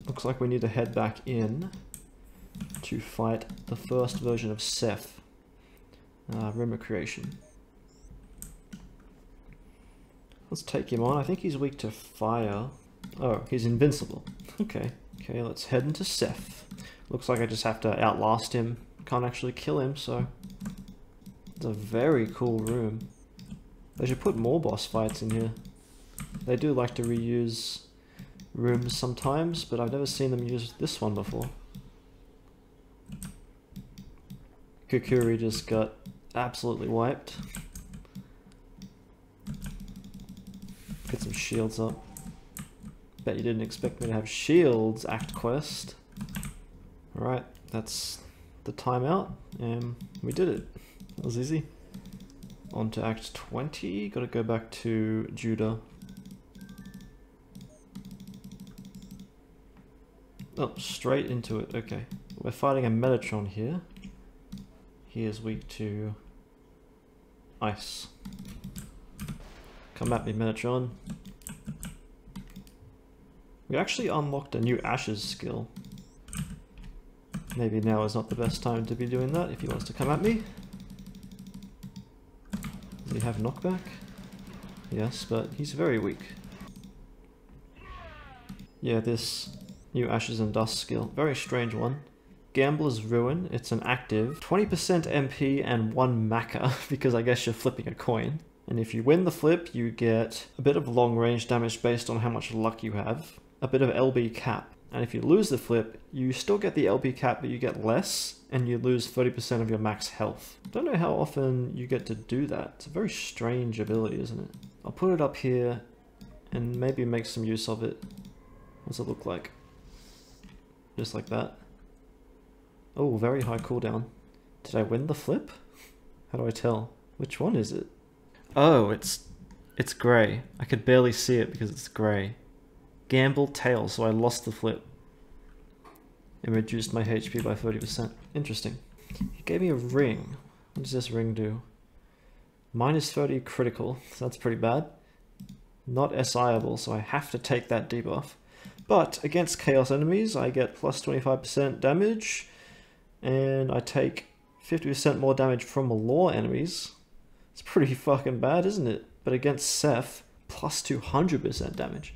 Looks like we need to head back in to fight the first version of Seth. Room of Creation. Let's take him on. I think he's weak to fire. Oh, he's invincible. Okay. Okay, let's head into Seth. Looks like I just have to outlast him. Can't actually kill him, so... It's a very cool room. They should put more boss fights in here. They do like to reuse rooms sometimes, but I've never seen them use this one before. Kukuri just got absolutely wiped. Get some shields up. Bet you didn't expect me to have shields, Act Quest. Alright, that's the timeout, and we did it. That was easy. On to Act 20, gotta go back to Judah. Oh, straight into it, okay. We're fighting a Metatron here. He is weak to ice. Come at me, Metatron. We actually unlocked a new Ashes skill. Maybe now is not the best time to be doing that if he wants to come at me. Does he have knockback? Yes, but he's very weak. Yeah, this new Ashes and Dust skill. Very strange one. Gambler's Ruin. It's an active. 20% MP and 1 Maca, because I guess you're flipping a coin. And if you win the flip, you get a bit of long range damage based on how much luck you have. A bit of LB cap. And if you lose the flip, you still get the LB cap, but you get less, and you lose 30% of your max health. Don't know how often you get to do that. It's a very strange ability, isn't it? I'll put it up here, and maybe make some use of it. What's it look like? Just like that. Oh, very high cooldown. Did I win the flip? How do I tell? Which one is it? Oh, it's grey. I could barely see it because it's grey. Gamble tail, so I lost the flip. It reduced my HP by 30%. Interesting. He gave me a ring. What does this ring do? Minus 30 critical, so that's pretty bad. Not SIable, so I have to take that debuff. But against chaos enemies, I get plus 25% damage, and I take 50% more damage from law enemies. It's pretty fucking bad, isn't it? But against Seth, plus 200% damage.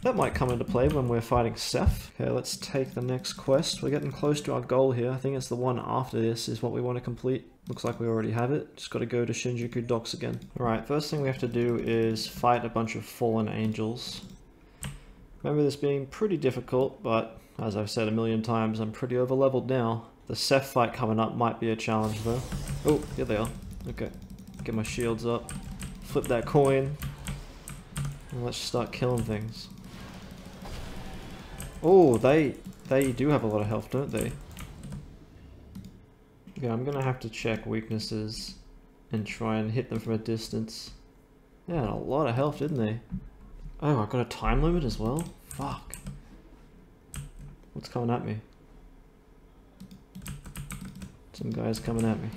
That might come into play when we're fighting Seth. Okay, let's take the next quest. We're getting close to our goal here. I think it's the one after this is what we want to complete. Looks like we already have it. Just got to go to Shinjuku Docks again. Alright, first thing we have to do is fight a bunch of fallen angels. Remember this being pretty difficult, but as I've said a million times, I'm pretty over-leveled now. The Seth fight coming up might be a challenge though. Oh, here they are. Okay, get my shields up. Flip that coin. And let's start killing things. Oh, they do have a lot of health, don't they? Okay, I'm gonna have to check weaknesses and try and hit them from a distance. Yeah, a lot of health, didn't they? Oh, I got a time limit as well? Fuck. What's coming at me? Some guys coming at me.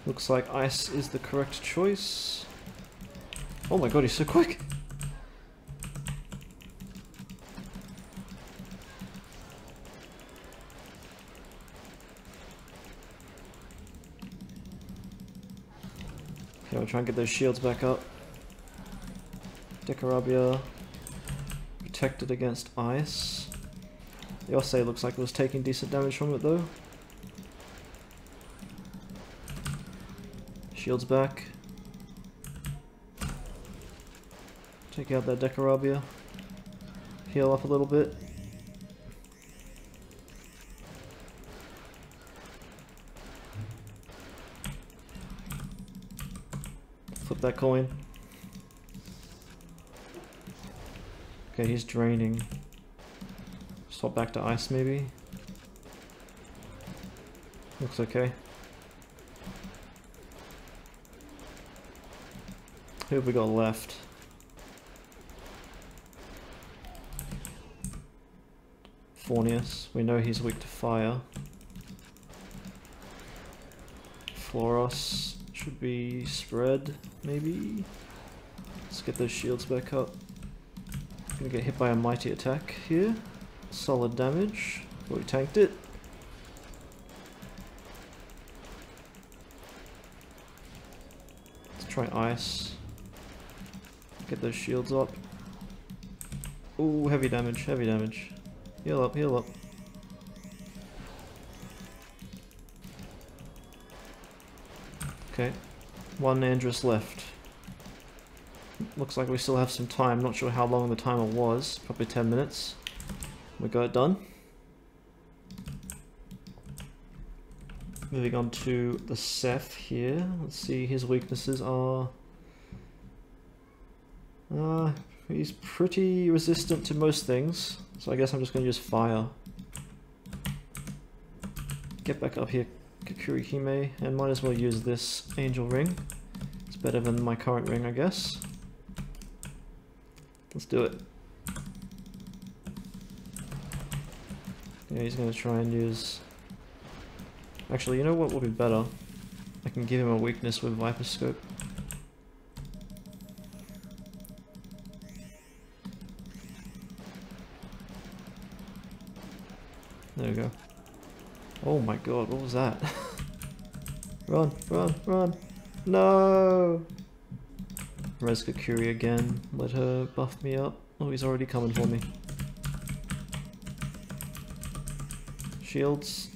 Looks like ice is the correct choice. Oh my god, he's so quick! Okay, I'll try and get those shields back up. Decarabia protected against ice. The Osei looks like it was taking decent damage from it though. Shields back. Take out that Decarabia. Heal up a little bit. Flip that coin. Okay, he's draining. Swap back to ice maybe. Looks okay. Who have we got left? Fornius. We know he's weak to fire. Floros. Should be spread, maybe? Let's get those shields back up. Gonna get hit by a mighty attack here. Solid damage. We tanked it. Let's try ice. Get those shields up. Ooh, heavy damage, heavy damage. Heal up, heal up. Okay, one Andrus left. Looks like we still have some time. Not sure how long the timer was. Probably 10 minutes. We got it done. Moving on to the Seth here. Let's see, his weaknesses are... he's pretty resistant to most things. So I guess I'm just going to use fire. Get back up here, Kakuri Hime, and might as well use this angel ring. It's better than my current ring, I guess. Let's do it. Yeah, he's going to try and use... Actually, you know what will be better? I can give him a weakness with Viper Scope. There we go. Oh my god, what was that? Run, run, run! No! Res Kakuri again. Let her buff me up. Oh, he's already coming for me. Shields.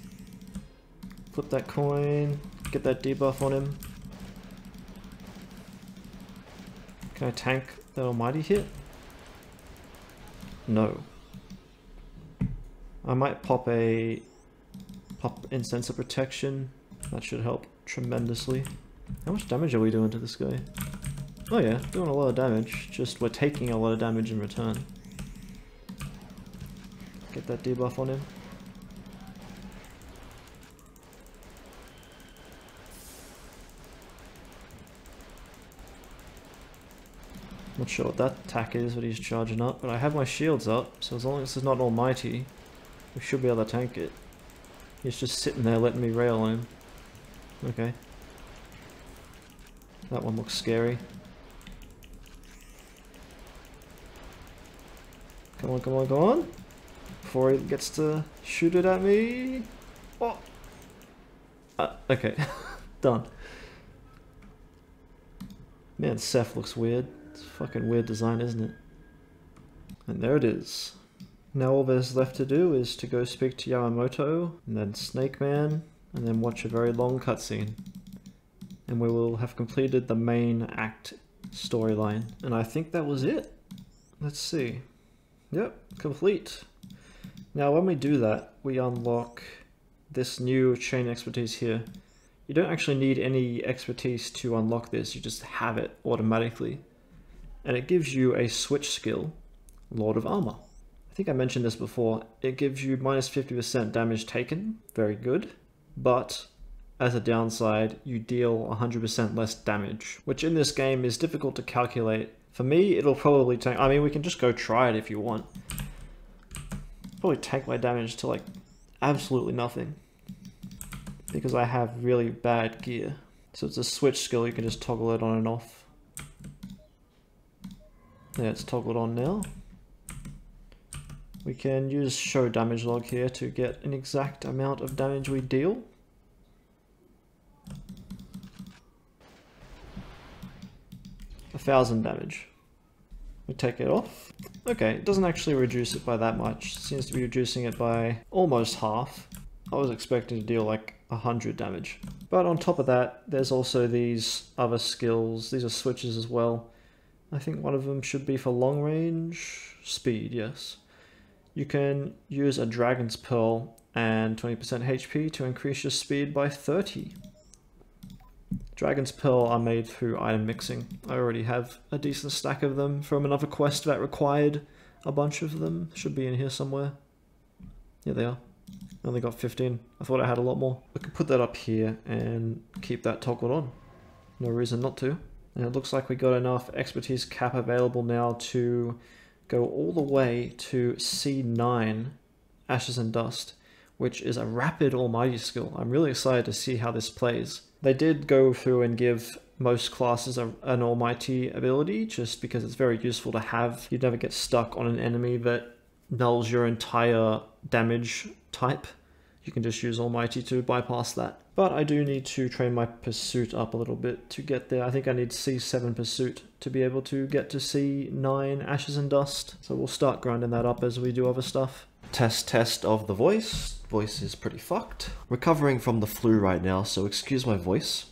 Flip that coin. Get that debuff on him. Can I tank that almighty hit? No. I might pop Incense of Protection. That should help tremendously. How much damage are we doing to this guy? Oh yeah, doing a lot of damage. Just we're taking a lot of damage in return. Get that debuff on him. Not sure what that attack is, what he's charging up, but I have my shields up, so as long as it's not almighty, we should be able to tank it. He's just sitting there letting me rail on him. Okay. That one looks scary. Come on, come on, come on! Before he gets to shoot it at me! Oh! Okay. Done. Man, Seth looks weird. It's a fucking weird design, isn't it? And there it is. Now all there's left to do is to go speak to Yamamoto, and then Snake Man, and then watch a very long cutscene. And we will have completed the main act storyline. And I think that was it. Let's see. Yep, complete. Now when we do that, we unlock this new chain expertise here. You don't actually need any expertise to unlock this, you just have it automatically. And it gives you a switch skill, Lord of Armor. I think I mentioned this before, it gives you minus 50% damage taken, very good, but as a downside, you deal 100% less damage, which in this game is difficult to calculate. For me, it'll probably tank, I mean we can just go try it if you want. Probably tank my damage to like absolutely nothing, because I have really bad gear. So it's a switch skill, you can just toggle it on and off. Yeah, it's toggled on now. We can use show damage log here to get an exact amount of damage we deal. A 1000 damage. We take it off. Okay, it doesn't actually reduce it by that much. It seems to be reducing it by almost half. I was expecting to deal like 100 damage. But on top of that, there's also these other skills. These are switches as well. I think one of them should be for long range speed, yes. You can use a Dragon's Pearl and 20% HP to increase your speed by 30. Dragon's Pearl are made through item mixing. I already have a decent stack of them from another quest that required a bunch of them. Should be in here somewhere. Yeah, they are. I only got 15. I thought I had a lot more. We could put that up here and keep that toggled on. No reason not to. And it looks like we got enough expertise cap available now to go all the way to C9, Ashes and Dust, which is a rapid almighty skill. I'm really excited to see how this plays. They did go through and give most classes an almighty ability, just because it's very useful to have. You never get stuck on an enemy that nulls your entire damage type. You can just use almighty to bypass that. But I do need to train my pursuit up a little bit to get there. I think I need C7 pursuit to be able to get to C9 ashes and dust. So we'll start grinding that up as we do other stuff. Test of the voice. Voice is pretty fucked. Recovering from the flu right now, so excuse my voice.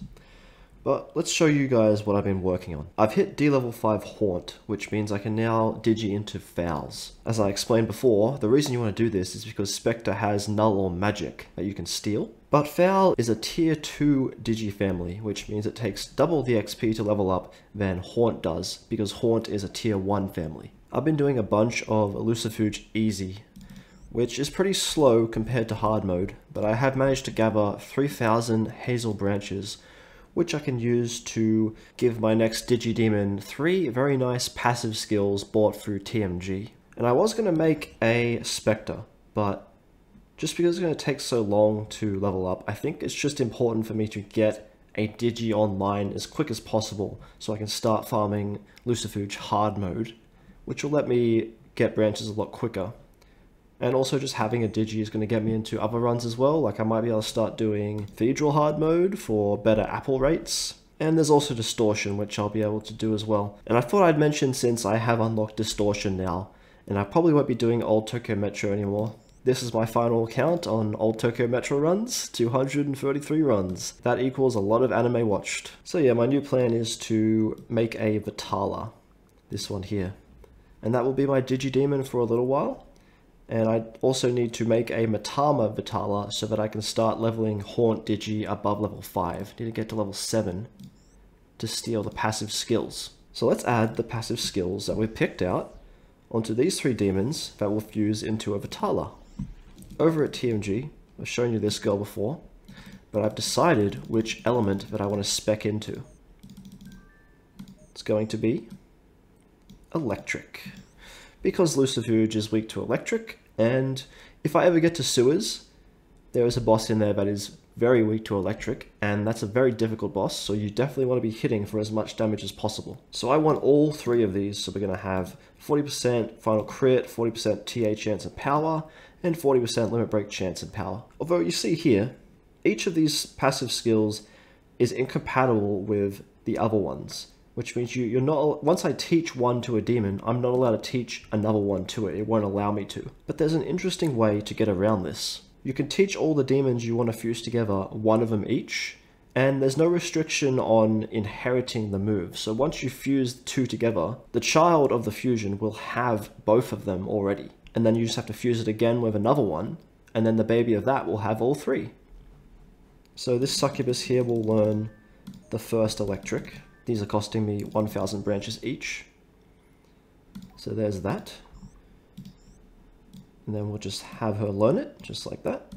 But let's show you guys what I've been working on. I've hit D level 5 Haunt, which means I can now digi into Fowls. As I explained before, the reason you want to do this is because Spectre has Null or Magic that you can steal. But Fowl is a tier 2 digi family, which means it takes double the XP to level up than Haunt does, because Haunt is a tier 1 family. I've been doing a bunch of Lucifuge Easy, which is pretty slow compared to hard mode, but I have managed to gather 3,000 Hazel branches, which I can use to give my next Digidemon 3 very nice passive skills bought through TMG. And I was going to make a Spectre, but just because it's going to take so long to level up, I think it's just important for me to get a Digi online as quick as possible so I can start farming Lucifuge hard mode, which will let me get branches a lot quicker. And also just having a Digi is going to get me into other runs as well, like I might be able to start doing Cathedral hard mode for better apple rates. And there's also Distortion, which I'll be able to do as well. And I thought I'd mention, since I have unlocked Distortion now, and I probably won't be doing Old Tokyo Metro anymore. This is my final count on Old Tokyo Metro runs, 233 runs. That equals a lot of anime watched. So yeah, my new plan is to make a Vitala, this one here. And that will be my Digidemon for a little while. And I also need to make a Matama Vitala so that I can start leveling Haunt Digi above level 5. Need to get to level 7 to steal the passive skills. So let's add the passive skills that we've picked out onto these 3 demons that will fuse into a Vitala. Over at TMG, I've shown you this girl before, but I've decided which element that I want to spec into. It's going to be Electric, because Lucifuge is weak to Electric, and if I ever get to Sewers, there is a boss in there that is very weak to Electric, and that's a very difficult boss, so you definitely want to be hitting for as much damage as possible. So I want all 3 of these, so we're going to have 40% final crit, 40% TA chance and power, and 40% limit break chance and power. Although you see here, each of these passive skills is incompatible with the other ones, which means you're not, once I teach one to a demon, I'm not allowed to teach another one to it. It won't allow me to. But there's an interesting way to get around this. You can teach all the demons you want to fuse together, one of them each, and there's no restriction on inheriting the move. So once you fuse 2 together, the child of the fusion will have both of them already. And then you just have to fuse it again with another one, and then the baby of that will have all 3. So this succubus here will learn the first Electric. These are costing me 1,000 branches each. So there's that. And then we'll just have her learn it, just like that.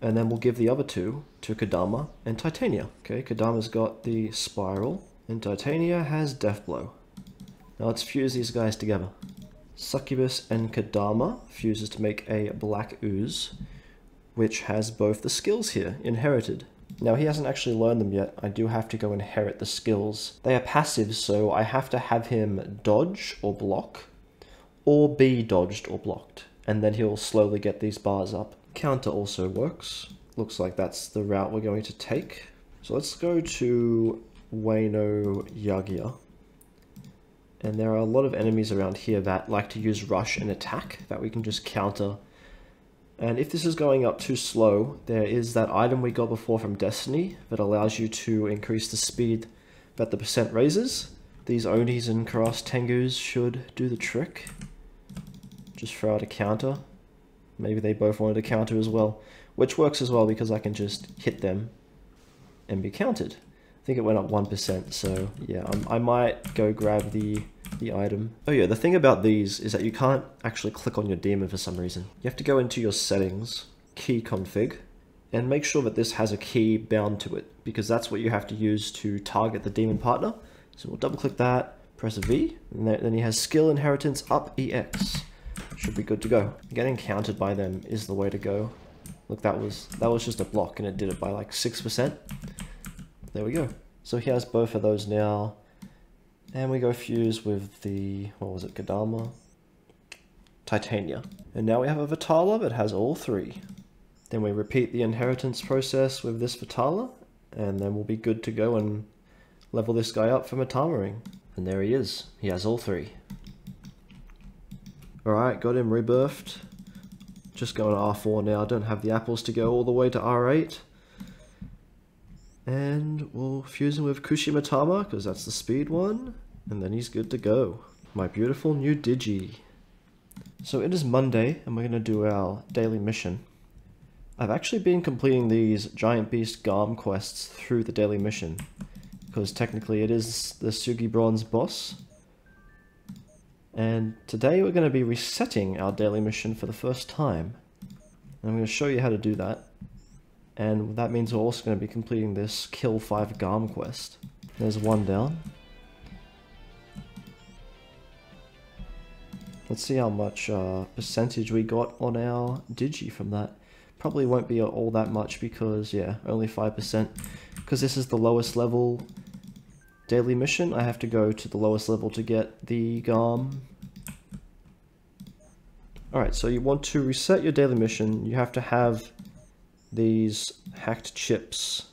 And then we'll give the other 2 to Kadama and Titania. Okay, Kadama's got the Spiral, and Titania has Death Blow. Now let's fuse these guys together. Succubus and Kadama fuses to make a Black Ooze, which has both the skills here, inherited. Now he hasn't actually learned them yet. I do have to go inherit the skills. They are passive, so I have to have him dodge or block, or be dodged or blocked, and then he'll slowly get these bars up. Counter also works. Looks like that's the route we're going to take. So let's go to Wano Yagia. And there are a lot of enemies around here that like to use rush and attack that we can just counter. And if this is going up too slow, there is that item we got before from Destiny that allows you to increase the speed that the percent raises. These Onis and Karas Tengus should do the trick. Just throw out a counter. Maybe they both wanted a counter as well, which works as well because I can just hit them and be counted. I think it went up 1%, so yeah, I might go grab the item. Oh yeah, the thing about these is that you can't actually click on your demon for some reason. You have to go into your settings, key config, and make sure that this has a key bound to it, because that's what you have to use to target the demon partner. So we'll double click that, press a V, and then he has skill inheritance up EX. Should be good to go. Getting countered by them is the way to go. Look, that was just a block and it did it by like 6%. There we go. So he has both of those now. And we go fuse with the, what was it, Kadama? Titania. And now we have a Vitala that has all three. Then we repeat the inheritance process with this Vitala, and then we'll be good to go and level this guy up for Matamaring. And there he is. He has all three. Alright, got him rebirthed. Just going to R4 now. Don't have the apples to go all the way to R8. And we'll fuse him with Kushimatama, because that's the speed one. And then he's good to go. My beautiful new Digi. So it is Monday, and we're going to do our daily mission. I've actually been completing these Giant Beast Garm quests through the daily mission, because technically it is the Sugi Bronze boss. And today we're going to be resetting our daily mission for the first time. And I'm going to show you how to do that. And that means we're also going to be completing this Kill 5 Garm quest. There's one down. Let's see how much percentage we got on our Digi from that. Probably won't be all that much because, yeah, only 5%. Because this is the lowest level daily mission. I have to go to the lowest level to get the Garm. Alright, so you want to reset your daily mission. You have to have these hacked chips.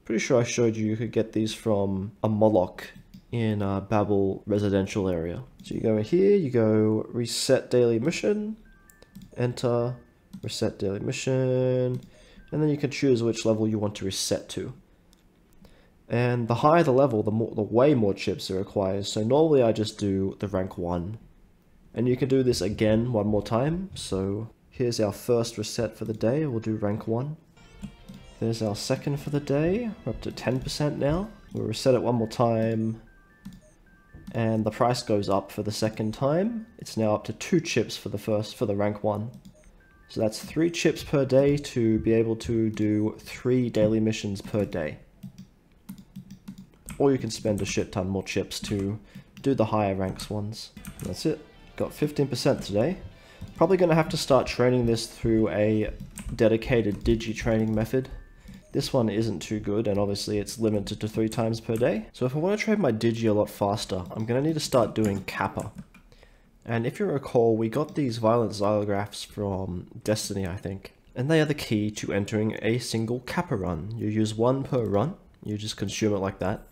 Pretty sure I showed you could get these from a Moloch in Babel residential area. So you go here, you go reset daily mission, enter, reset daily mission, and then you can choose which level you want to reset to. And the higher the level, the way more chips it requires. So normally I just do the rank 1. And you can do this again one more time. So here's our first reset for the day. We'll do rank 1. There's our second for the day. We're up to 10% now. We'll reset it one more time. And the price goes up for the second time. It's now up to 2 chips for the rank 1. So that's 3 chips per day to be able to do 3 daily missions per day. Or you can spend a shit ton more chips to do the higher ranks ones. That's it. Got 15% today. Probably going to have to start training this through a dedicated Digi training method. This one isn't too good, and obviously it's limited to 3 times per day. So if I want to train my Digi a lot faster, I'm going to need to start doing Kappa. And if you recall, we got these violent xylographs from Destiny, I think. And they are the key to entering a single Kappa run. You use 1 per run, you just consume it like that.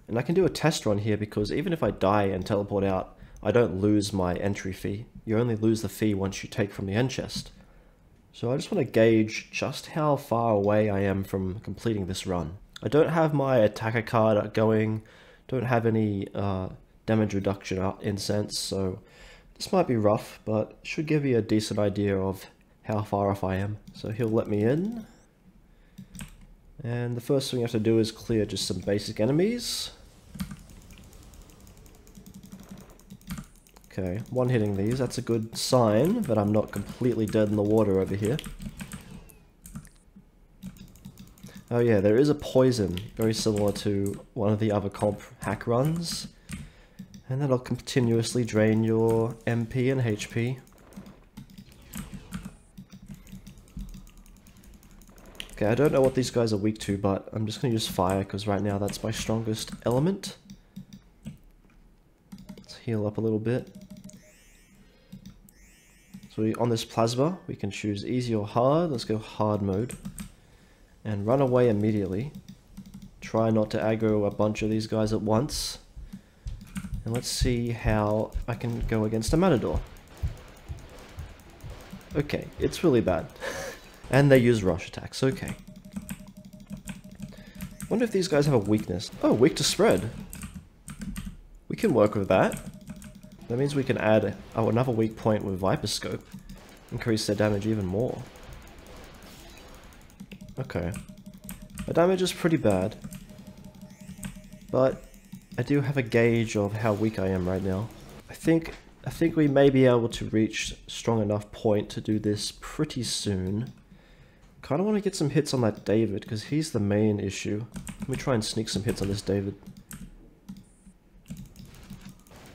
And I can do a test run here because even if I die and teleport out, I don't lose my entry fee. You only lose the fee once you take from the end chest. So I just want to gauge just how far away I am from completing this run. I don't have my attacker card going, don't have any damage reduction incense, so this might be rough, but should give you a decent idea of how far off I am. So he'll let me in. And the first thing you have to do is clear just some basic enemies. Okay, one hitting these, that's a good sign that I'm not completely dead in the water over here. Oh yeah, there is a poison, very similar to one of the other comp hack runs. And that'll continuously drain your MP and HP. Okay, I don't know what these guys are weak to, but I'm just going to use fire because right now that's my strongest element. Let's heal up a little bit. So on this plasma, we can choose easy or hard. Let's go hard mode. And run away immediately. Try not to aggro a bunch of these guys at once. And let's see how I can go against a Matador. Okay, it's really bad. And they use rush attacks, okay. Wonder if these guys have a weakness. Oh, weak to spread. We can work with that. That means we can add another weak point with Viper Scope. Increase their damage even more. Okay. The damage is pretty bad. But I do have a gauge of how weak I am right now. I think we may be able to reach strong enough point to do this pretty soon. Kinda want to get some hits on that David, because he's the main issue. Let me try and sneak some hits on this David.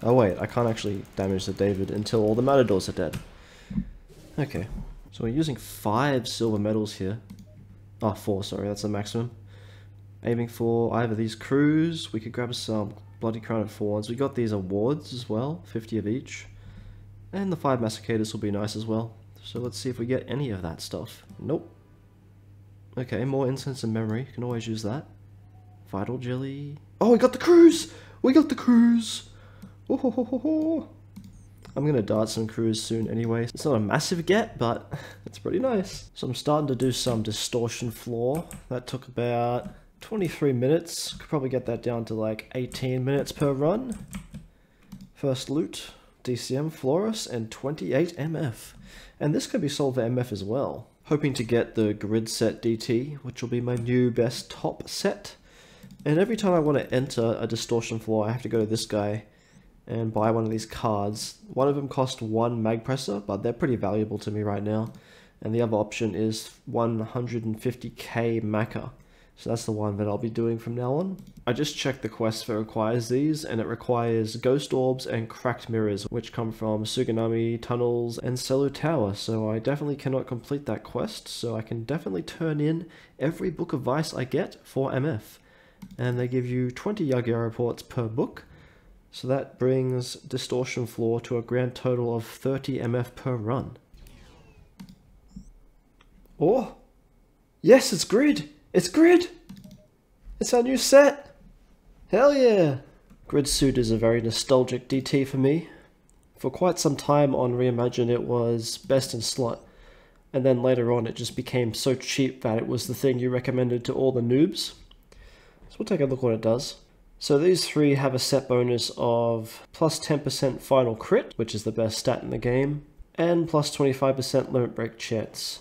Oh wait, I can't actually damage the David until all the Matadors are dead. Okay. So we're using 5 silver medals here. Oh, 4, sorry, that's the maximum. Aiming for either these crews, we could grab some Bloody Crown and Fawns. We got these awards as well, 50 of each. And the 5 Massacators will be nice as well. So let's see if we get any of that stuff. Nope. Okay, more incense and memory, you can always use that. Vital Jelly. Oh, we got the crews! We got the crews! Oh, ho, ho, ho, ho. I'm gonna dart some crews soon anyway. It's not a massive get, but it's pretty nice. So I'm starting to do some distortion floor. That took about 23 minutes. Could probably get that down to like 18 minutes per run. First loot, DCM, Florus, and 28 MF. And this could be sold for MF as well. Hoping to get the grid set DT, which will be my new best top set. And every time I want to enter a distortion floor, I have to go to this guy and buy one of these cards. One of them cost 1 mag presser, but they're pretty valuable to me right now. And the other option is 150k Maca. So that's the one that I'll be doing from now on. I just checked the quest that requires these, and it requires Ghost Orbs and Cracked Mirrors, which come from Suganami Tunnels and Selu Tower, so I definitely cannot complete that quest, so I can definitely turn in every book of Vice I get for MF. And they give you 20 Yagya reports per book, so that brings Distortion Floor to a grand total of 30 MF per run. Oh! Yes, it's Grid! It's Grid! It's our new set! Hell yeah! Grid Suit is a very nostalgic DT for me. For quite some time on Reimagine it was best in slot, and then later on it just became so cheap that it was the thing you recommended to all the noobs. So we'll take a look what it does. So these 3 have a set bonus of plus 10% final crit, which is the best stat in the game, and plus 25% limit break chance.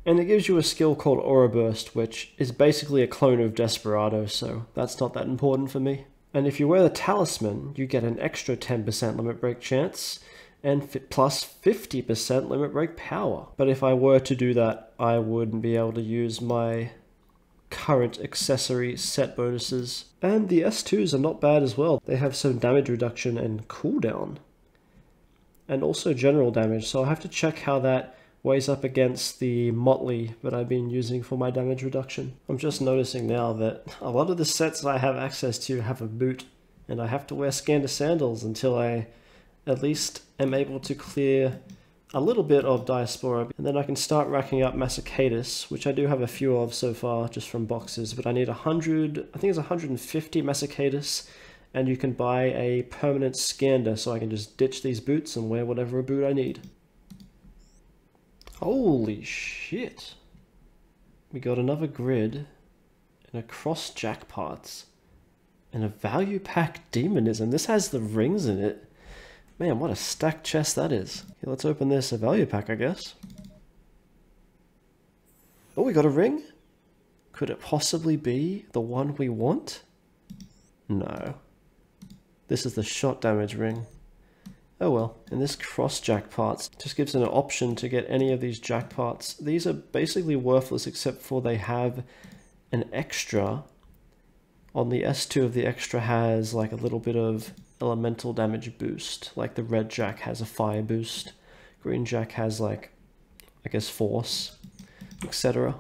And it gives you a skill called Aura Burst, which is basically a clone of Desperado, so that's not that important for me. And if you wear the Talisman, you get an extra 10% limit break chance, and plus 50% limit break power. But if I were to do that, I wouldn't be able to use my current accessory set bonuses. And the S2s are not bad as well. They have some damage reduction and cooldown. And also general damage, so I'll have to check how that weighs up against the Motley that I've been using for my damage reduction. I'm just noticing now that a lot of the sets I have access to have a boot, and I have to wear Skander sandals until I at least am able to clear a little bit of Diaspora, and then I can start racking up Massacators, which I do have a few of so far just from boxes, but I need 100, I think it's 150 Massacators, and you can buy a permanent Skander, so I can just ditch these boots and wear whatever boot I need. Holy shit. We got another grid, and a cross jackpots, and a value pack demonism. This has the rings in it. Man, what a stacked chest that is. Okay, let's open this, a value pack, I guess. Oh, we got a ring? Could it possibly be the one we want? No. This is the shot damage ring. Oh well, and this cross jackpots just gives an option to get any of these jackpots. These are basically worthless except for they have an extra. On the S2 of the extra has like a little bit of elemental damage boost. Like the red jack has a fire boost. Green jack has like, I guess, force, etc.